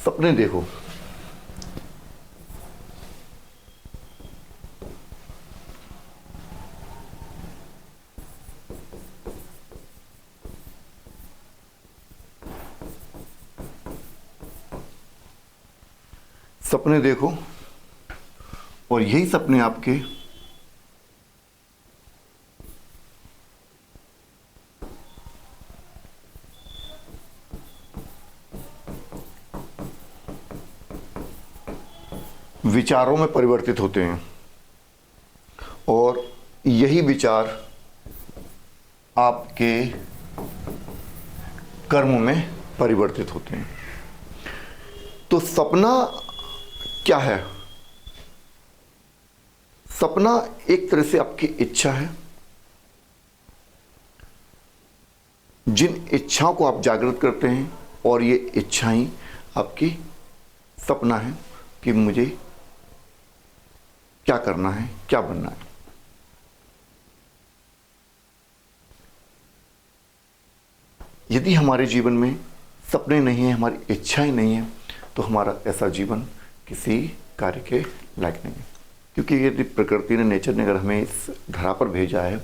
सपने देखो। सपने देखो और यही सपने आपके विचारों में परिवर्तित होते हैं और यही विचार आपके कर्म में परिवर्तित होते हैं। तो सपना क्या है? सपना एक तरह से आपकी इच्छा है। जिन इच्छाओं को आप जागृत करते हैं और ये इच्छाएं आपकी सपना है कि मुझे क्या करना है, क्या बनना है। यदि हमारे जीवन में सपने नहीं है, हमारी इच्छाएं नहीं है, तो हमारा ऐसा जीवन किसी कार्य के लायक नहीं है। क्योंकि यदि प्रकृति ने, नेचर ने अगर हमें इस धरा पर भेजा है,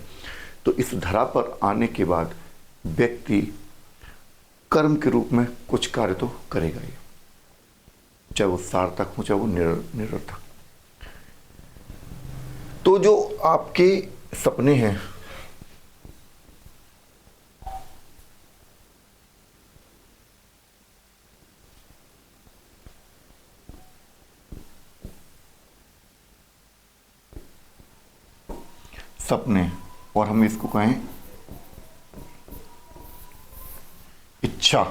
तो इस धरा पर आने के बाद व्यक्ति कर्म के रूप में कुछ कार्य तो करेगा ही, चाहे वो सार्थक हो चाहे वो निरर्थक। तो जो आपके सपने हैं, सपने, और हम इसको कहें इच्छा,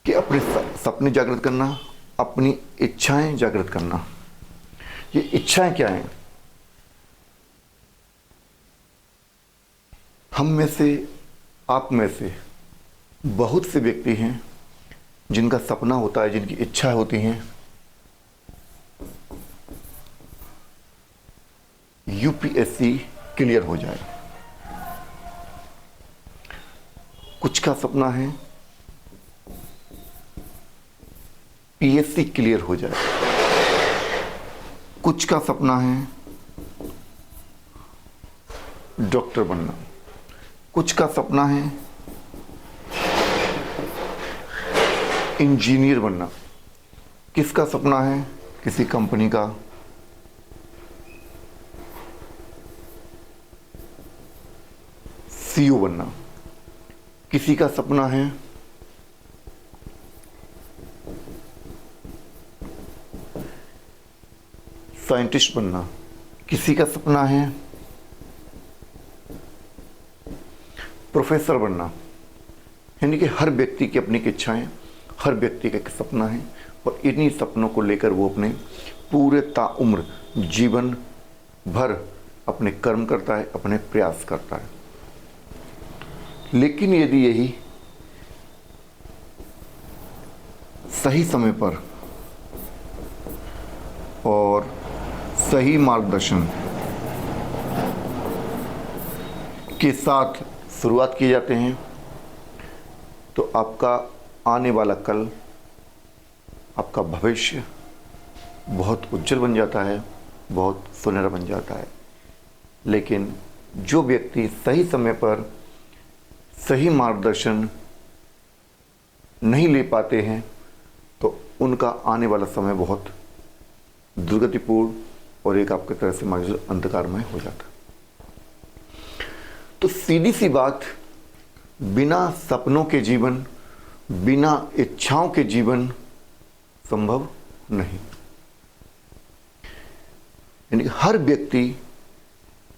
कि अपने सपने जागृत करना, अपनी इच्छाएं जागृत करना। ये इच्छाएं क्या हैं? हम में से, आप में से बहुत से व्यक्ति हैं जिनका सपना होता है, जिनकी इच्छा होती हैं यूपीएससी क्लियर हो जाए। कुछ का सपना है पीएससी क्लियर हो जाए। कुछ का सपना है डॉक्टर बनना। कुछ का सपना है इंजीनियर बनना। किसका सपना है किसी कंपनी का सीईओ बनना। किसी का सपना है साइंटिस्ट बनना। किसी का सपना है प्रोफेसर बनना। यानी कि हर व्यक्ति की अपनी इच्छाएं, हर व्यक्ति का एक सपना है, और इन्हीं सपनों को लेकर वो अपने पूरे ताउम्र जीवन भर अपने कर्म करता है, अपने प्रयास करता है। लेकिन यदि यही सही समय पर और सही मार्गदर्शन के साथ शुरुआत किए जाते हैं, तो आपका आने वाला कल, आपका भविष्य बहुत उज्जवल बन जाता है, बहुत सुनहरा बन जाता है। लेकिन जो व्यक्ति सही समय पर सही मार्गदर्शन नहीं ले पाते हैं, तो उनका आने वाला समय बहुत दुर्गतिपूर्ण और एक आपके तरह से मार्ग अंधकारमय हो जाता। तो सीधी सी बात, बिना सपनों के जीवन, बिना इच्छाओं के जीवन संभव नहीं। यानी हर व्यक्ति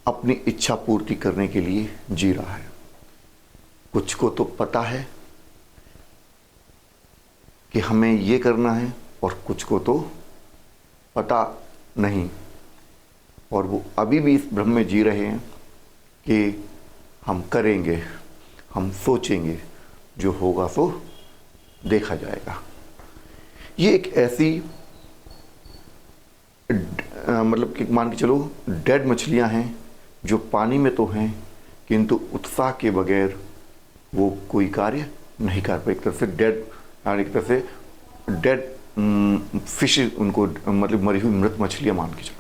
अपनी इच्छा पूर्ति करने के लिए जी रहा है। कुछ को तो पता है कि हमें ये करना है, और कुछ को तो पता नहीं, और वो अभी भी इस भ्रम में जी रहे हैं कि हम करेंगे, हम सोचेंगे, जो होगा सो देखा जाएगा। ये एक ऐसी मतलब कि मान के चलो डेड मछलियां हैं जो पानी में तो हैं, किंतु उत्साह के बगैर वो कोई कार्य नहीं कर पाए, एक तरह से डेड, और एक तरह से डेड फिश उनको, मतलब मरी हुई मृत मछलियां मान के चलो।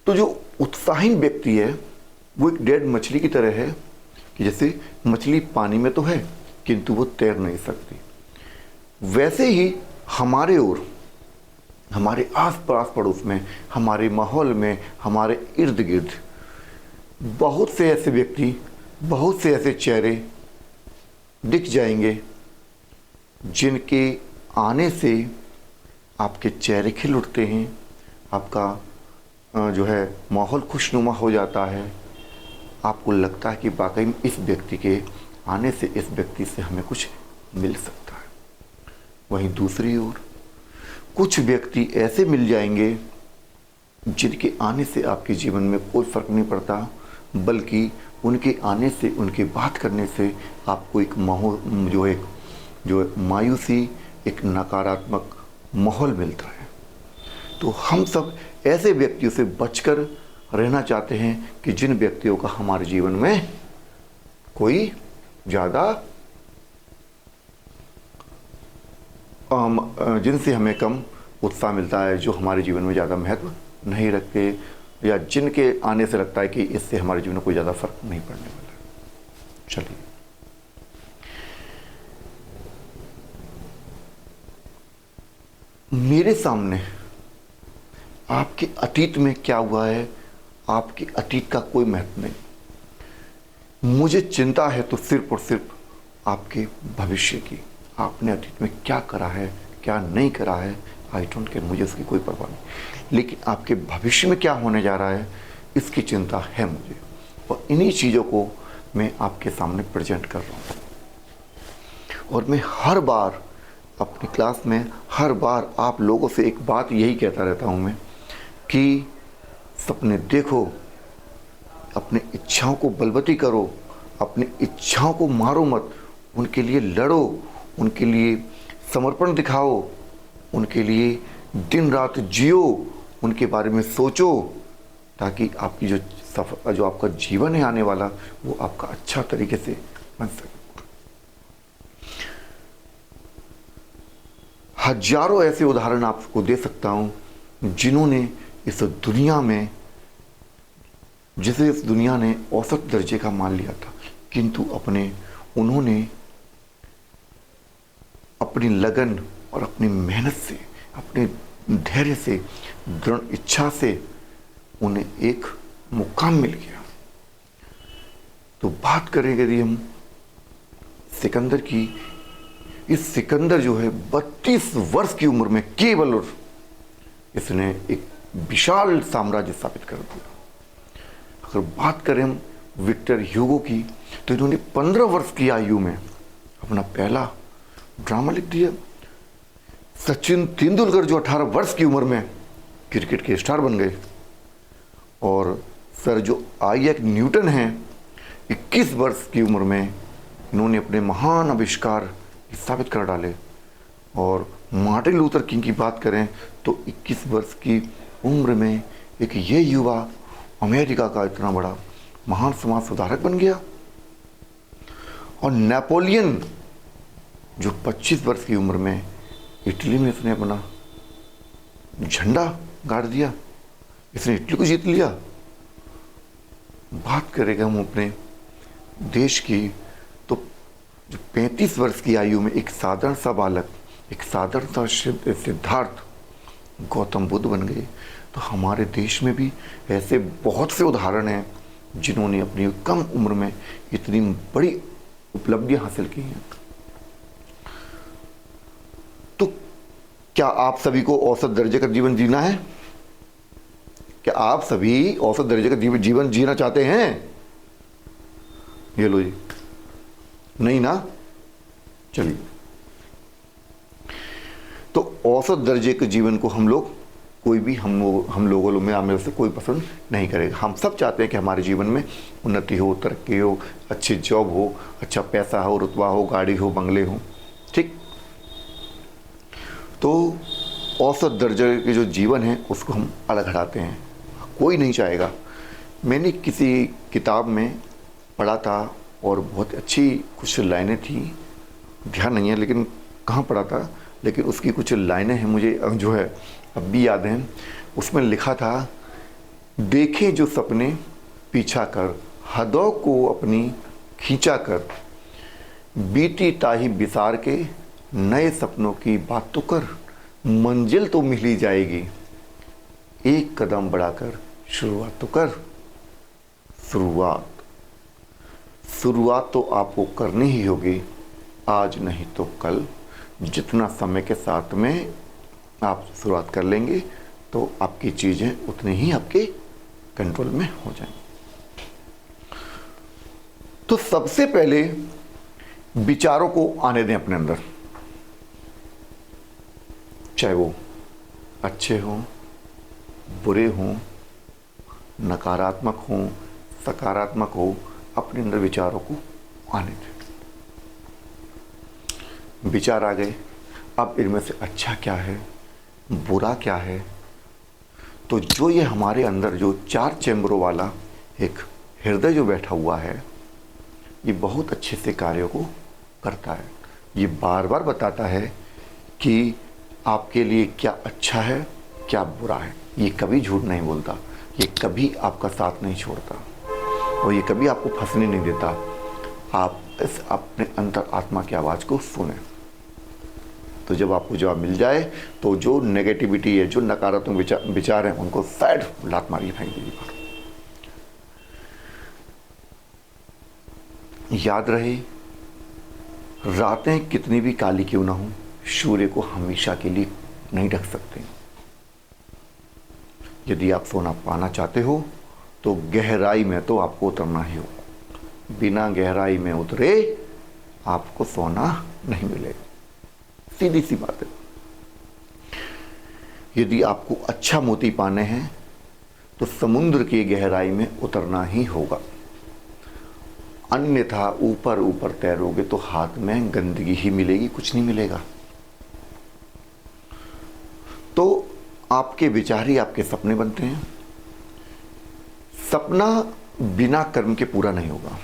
तो जो उत्साहीन व्यक्ति है वो एक डेड मछली की तरह है कि जैसे मछली पानी में तो है किंतु वो तैर नहीं सकती। वैसे ही हमारे ओर, हमारे आस पास पड़ोस में, हमारे माहौल में, हमारे इर्द गिर्द बहुत से ऐसे व्यक्ति, बहुत से ऐसे चेहरे दिख जाएंगे जिनके आने से आपके चेहरे खिल उठते हैं, आपका जो है माहौल खुशनुमा हो जाता है, आपको लगता है कि वाकई में इस व्यक्ति के आने से, इस व्यक्ति से हमें कुछ मिल सकता है। वहीं दूसरी ओर कुछ व्यक्ति ऐसे मिल जाएंगे जिनके आने से आपके जीवन में कोई फर्क नहीं पड़ता, बल्कि उनके आने से, उनके बात करने से आपको एक माहौल जो मायूसी, एक नकारात्मक माहौल मिलता है। तो हम सब ऐसे व्यक्तियों से बचकर रहना चाहते हैं कि जिन व्यक्तियों का हमारे जीवन में कोई ज़्यादा, जिनसे हमें कम उत्साह मिलता है, जो हमारे जीवन में ज़्यादा महत्व नहीं रखते, या जिनके आने से लगता है कि इससे हमारे जीवन में कोई ज़्यादा फर्क नहीं पड़ने वाला। चलिए, मेरे सामने आपके अतीत में क्या हुआ है, आपके अतीत का कोई महत्व नहीं। मुझे चिंता है तो सिर्फ और सिर्फ आपके भविष्य की। आपने अतीत में क्या करा है, क्या नहीं करा है, आई डोंट केयर, मुझे उसकी कोई परवाह नहीं। लेकिन आपके भविष्य में क्या होने जा रहा है, इसकी चिंता है मुझे, और इन्हीं चीज़ों को मैं आपके सामने प्रेजेंट कर रहा हूँ। और मैं हर बार अपनी क्लास में, हर बार आप लोगों से एक बात यही कहता रहता हूँ मैं, कि सपने देखो, अपनी इच्छाओं को बलवती करो, अपनी इच्छाओं को मारो मत, उनके लिए लड़ो, उनके लिए समर्पण दिखाओ, उनके लिए दिन रात जियो, उनके बारे में सोचो, ताकि आपकी जो आपका जीवन है आने वाला, वो आपका अच्छा तरीके से बन सके। हजारों ऐसे उदाहरण आपको दे सकता हूँ जिन्होंने इस दुनिया में, जिसे इस दुनिया ने औसत दर्जे का मान लिया था, किंतु उन्होंने अपनी लगन और अपनी मेहनत से, अपने धैर्य से, दृढ़ इच्छा से उन्हें एक मुकाम मिल गया। तो बात करें यदि हम सिकंदर की, इस सिकंदर जो है 32 वर्ष की उम्र में केवल, और इसने एक विशाल साम्राज्य स्थापित कर दिया। अगर बात करें हम विक्टर ह्यूगो की, तो इन्होंने 15 वर्ष की आयु में अपना पहला ड्रामा लिख दिया। सचिन तेंदुलकर जो 18 वर्ष की उम्र में क्रिकेट के स्टार बन गए, और सर जो आइजैक न्यूटन हैं 21 वर्ष की उम्र में इन्होंने अपने महान आविष्कार स्थापित कर डाले। और मार्टिन लूथर किंग की बात करें तो 21 वर्ष की उम्र में एक ये युवा अमेरिका का इतना बड़ा महान समाज सुधारक बन गया। और नेपोलियन जो 25 वर्ष की उम्र में इटली में इसने अपना झंडा गाड़ दिया, इसने इटली को जीत लिया। बात करेगा हम अपने देश की, तो जो 35 वर्ष की आयु में एक साधारण सा बालक, एक साधारण सा सिद्धार्थ गौतम बुद्ध बन गए। तो हमारे देश में भी ऐसे बहुत से उदाहरण हैं जिन्होंने अपनी कम उम्र में इतनी बड़ी उपलब्धियां हासिल की हैं। तो क्या आप सभी को औसत दर्जे का जीवन जीना है? क्या आप सभी औसत दर्जे का जीवन जीना चाहते हैं? ये लो जी, नहीं ना? चलिए, तो औसत दर्जे के जीवन को हम लोग, कोई भी हम लोगों में से कोई पसंद नहीं करेगा। हम सब चाहते हैं कि हमारे जीवन में उन्नति हो, तरक्की हो, अच्छी जॉब हो, अच्छा पैसा हो, रुतबा हो, गाड़ी हो, बंगले हो, ठीक। तो औसत दर्जे के जो जीवन है उसको हम अलग हटाते हैं, कोई नहीं चाहेगा। मैंने किसी किताब में पढ़ा था और बहुत अच्छी कुछ लाइनें थी, ध्यान नहीं है लेकिन कहाँ पढ़ा था, लेकिन उसकी कुछ लाइनें हैं मुझे जो है अब भी याद हैं। उसमें लिखा था, देखे जो सपने पीछा कर, हदों को अपनी खींचा कर, बीती ताही बिसार के, नए सपनों की बात तो कर, मंजिल तो मिल ही जाएगी, एक कदम बढ़ाकर शुरुआत तो कर। शुरुआत तो आपको करनी ही होगी, आज नहीं तो कल। जितना समय के साथ में आप शुरुआत कर लेंगे तो आपकी चीज़ें उतनी ही आपके कंट्रोल में हो जाएंगी। तो सबसे पहले विचारों को आने दें अपने अंदर, चाहे वो अच्छे हों, बुरे हों, नकारात्मक हों, सकारात्मक हो, अपने अंदर विचारों को आने दें। विचार आ गए, अब इनमें से अच्छा क्या है, बुरा क्या है। तो जो ये हमारे अंदर जो 4 चैम्बरों वाला एक हृदय जो बैठा हुआ है, ये बहुत अच्छे से कार्यों को करता है। ये बार बार बताता है कि आपके लिए क्या अच्छा है, क्या बुरा है। ये कभी झूठ नहीं बोलता, ये कभी आपका साथ नहीं छोड़ता और ये कभी आपको फंसने नहीं देता। आप इस अपने अंतर आत्मा की आवाज़ को सुने। तो जब आपको जवाब मिल जाए तो जो नेगेटिविटी है, जो नकारात्मक विचार हैं, उनको साइड लात मारिए, फेंक दीजिए। याद रहे, रातें कितनी भी काली क्यों ना हो, सूर्य को हमेशा के लिए नहीं ढक सकते। यदि आप सोना पाना चाहते हो तो गहराई में तो आपको उतरना ही होगा। बिना गहराई में उतरे आपको सोना नहीं मिलेगा, सीधी सी बात है। यदि आपको अच्छा मोती पाने हैं तो समुद्र की गहराई में उतरना ही होगा, अन्यथा ऊपर ऊपर तैरोगे तो हाथ में गंदगी ही मिलेगी, कुछ नहीं मिलेगा। तो आपके विचार ही आपके सपने बनते हैं। सपना बिना कर्म के पूरा नहीं होगा।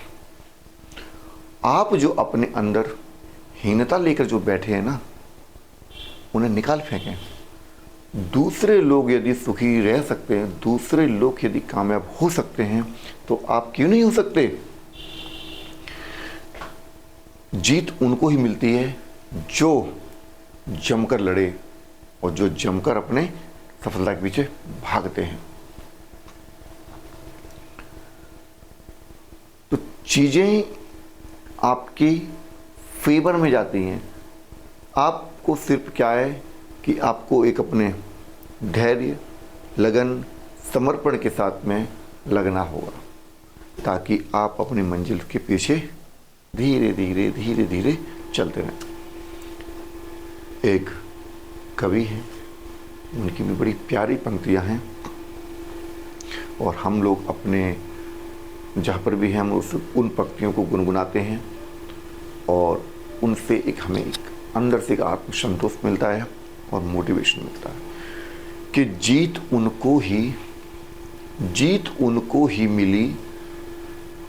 आप जो अपने अंदर हीनता लेकर जो बैठे हैं ना, उन्हें निकाल फेंकें। दूसरे लोग यदि सुखी रह सकते हैं, दूसरे लोग यदि कामयाब हो सकते हैं, तो आप क्यों नहीं हो सकते। जीत उनको ही मिलती है जो जमकर लड़े और जो जमकर अपने सफलता के पीछे भागते हैं। तो चीजें आपकी फेवर में जाती हैं। आपको सिर्फ क्या है कि आपको एक अपने धैर्य, लगन, समर्पण के साथ में लगना होगा, ताकि आप अपनी मंजिल के पीछे धीरे धीरे धीरे धीरे चलते रहें। एक कवि हैं, उनकी भी बड़ी प्यारी पंक्तियां हैं और हम लोग अपने जहाँ पर भी हैं हम उन पंक्तियों को गुनगुनाते हैं और उनसे हमें एक अंदर से एक आत्मसंतोष मिलता है और मोटिवेशन मिलता है कि जीत उनको ही मिली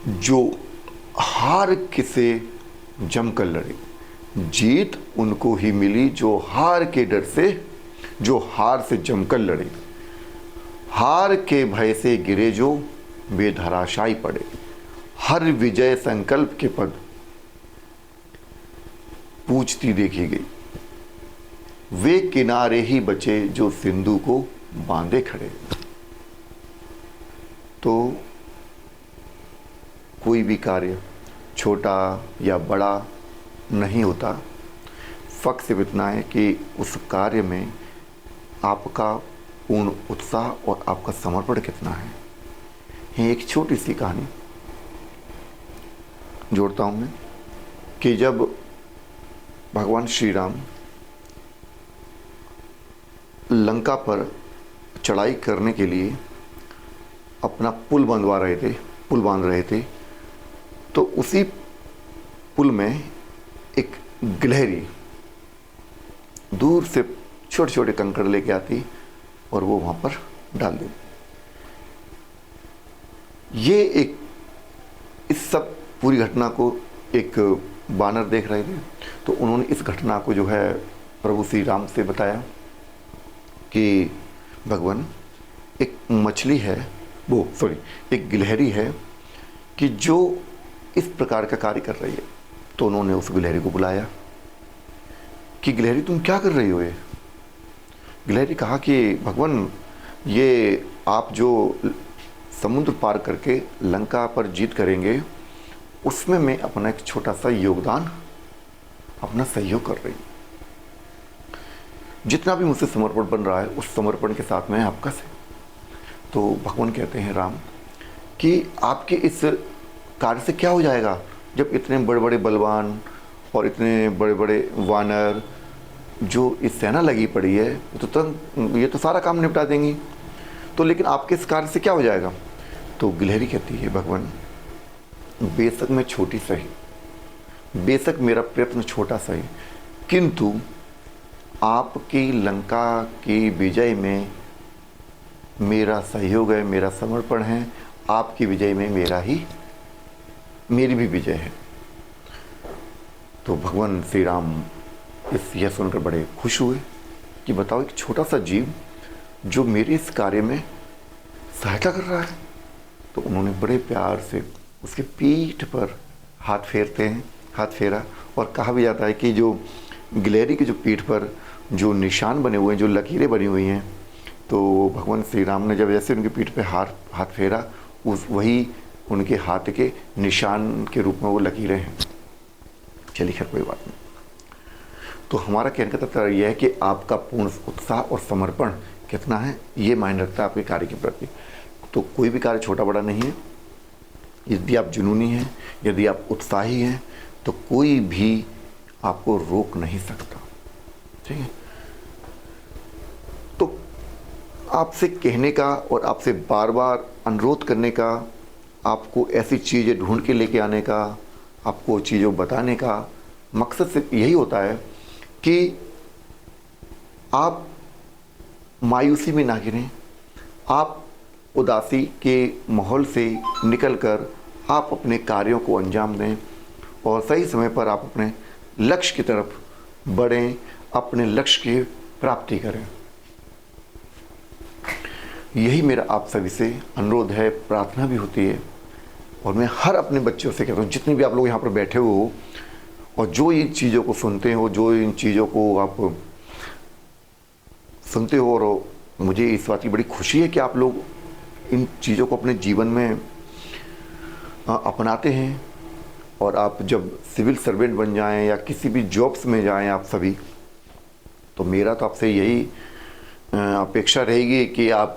जो हार किसे जमकर लड़े। जीत उनको ही मिली जो हार के डर से, जो हार से जमकर लड़े। हार के भय से गिरे जो वे धराशायी पड़े। हर विजय संकल्प के पद पूछती देखी गई। वे किनारे ही बचे जो सिंधु को बांधे खड़े। तो कोई भी कार्य छोटा या बड़ा नहीं होता, फर्क सिर्फ इतना है कि उस कार्य में आपका पूर्ण उत्साह और आपका समर्पण कितना है। ये एक छोटी सी कहानी जोड़ता हूँ मैं कि जब भगवान श्री राम लंका पर चढ़ाई करने के लिए अपना पुल बांध रहे थे, तो उसी पुल में एक गिलहरी दूर से छोटे छोटे कंकड़ लेके आती और वो वहाँ पर डाल देती। ये एक इस सब पूरी घटना को एक वानर देख रहे थे। तो उन्होंने इस घटना को जो है प्रभु श्री राम से बताया कि भगवान, एक मछली है, एक गिलहरी है कि जो इस प्रकार का कार्य कर रही है। तो उन्होंने उस गिलहरी को बुलाया कि गिलहरी तुम क्या कर रही हो ये। गिलहरी कहा कि भगवान, ये आप जो समुद्र पार करके लंका पर जीत करेंगे, उसमें मैं अपना एक छोटा सा योगदान, अपना सहयोग कर रही हूँ। जितना भी मुझसे समर्पण बन रहा है उस समर्पण के साथ मैं आपका से। तो भगवान कहते हैं राम कि आपके इस कार्य से क्या हो जाएगा, जब इतने बड़े बड़े बलवान और इतने बड़े बड़े वानर जो इस सेना लगी पड़ी है ये तो सारा काम निपटा देंगी, तो लेकिन आपके इस कार्य से क्या हो जाएगा। तो गिलहरी कहती है भगवान, बेशक मैं छोटी सही, बेशक मेरा प्रयत्न छोटा सही, किंतु आपकी लंका की विजय में मेरा सहयोग है, मेरा समर्पण है। आपकी विजय में मेरी भी विजय है। तो भगवान श्री राम यह सुनकर बड़े खुश हुए कि बताओ, एक छोटा सा जीव जो मेरे इस कार्य में सहायता कर रहा है। तो उन्होंने बड़े प्यार से उसके पीठ पर हाथ फेरा, और कहा भी जाता है कि जो गिलहरी की जो पीठ पर जो निशान बने हुए हैं, जो लकीरें बनी हुई हैं, तो भगवान श्री राम ने जब जैसे उनकी पीठ पे हाथ फेरा, वही उनके हाथ के निशान के रूप में वो लकीरें हैं। चलिए खैर, कोई बात नहीं। तो हमारा कहने का तात्पर्य यह है कि आपका पूर्ण उत्साह और समर्पण कितना है, ये मायने रखता है आपके कार्य के प्रति। तो कोई भी कार्य छोटा बड़ा नहीं है। यदि आप जुनूनी हैं, यदि आप उत्साही हैं, तो कोई भी आपको रोक नहीं सकता। ठीक है। तो आपसे कहने का और आपसे बार बार अनुरोध करने का, आपको ऐसी चीज़ें ढूंढ के लेके आने का, आपको चीज़ों बताने का मकसद सिर्फ यही होता है कि आप मायूसी में ना गिरें, आप उदासी के माहौल से निकलकर आप अपने कार्यों को अंजाम दें और सही समय पर आप अपने लक्ष्य की तरफ बढ़ें, अपने लक्ष्य की प्राप्ति करें। यही मेरा आप सभी से अनुरोध है, प्रार्थना भी होती है। और मैं हर अपने बच्चों से कहता हूँ, जितने भी आप लोग यहाँ पर बैठे हो और जो इन चीज़ों को सुनते हो, जो इन चीज़ों को आप सुनते हो, और मुझे इस बात की बड़ी खुशी है कि आप लोग इन चीज़ों को अपने जीवन में अपनाते हैं। और आप जब सिविल सर्वेंट बन जाएं या किसी भी जॉब्स में जाएं आप सभी, तो मेरा तो आपसे यही अपेक्षा रहेगी कि आप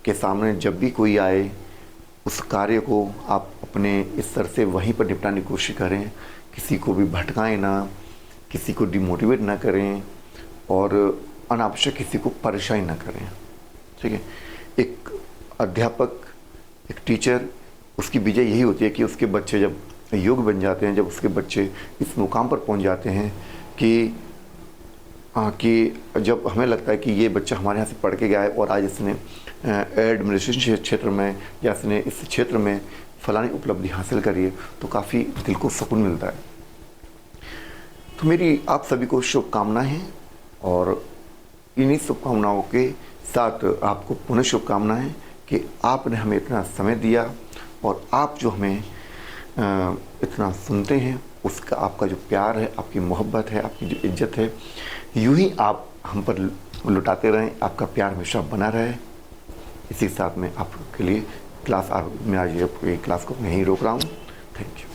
के सामने जब भी कोई आए, उस कार्य को आप अपने स्तर से वहीं पर निपटाने की कोशिश करें। किसी को भी भटकाएं ना, किसी को डिमोटिवेट ना करें और अनावश्यक किसी को परेशान ना करें। ठीक है। एक अध्यापक, एक टीचर, उसकी विजय यही होती है कि उसके बच्चे जब योग्य बन जाते हैं, जब उसके बच्चे इस मुकाम पर पहुंच जाते हैं कि जब हमें लगता है कि ये बच्चा हमारे यहाँ से पढ़ के गया है और आज इसने एडमिनिस्ट्रेशन क्षेत्र में या इसने इस क्षेत्र में फलानी उपलब्धि हासिल करी है, तो काफ़ी दिल को सुकून मिलता है। तो मेरी आप सभी को शुभकामनाएं हैं और इन्हीं शुभकामनाओं के साथ आपको पुनः शुभकामनाएं कि आपने हमें इतना समय दिया और आप जो हमें इतना सुनते हैं, उसका आपका जो प्यार है, आपकी मोहब्बत है, आपकी जो इज्जत है, यूं ही आप हम पर लुटाते रहें। आपका प्यार हमेशा बना रहे। इसी के साथ मैं आपके लिए मैं आज ये क्लास को यहीं रोक रहा हूँ। Thank you.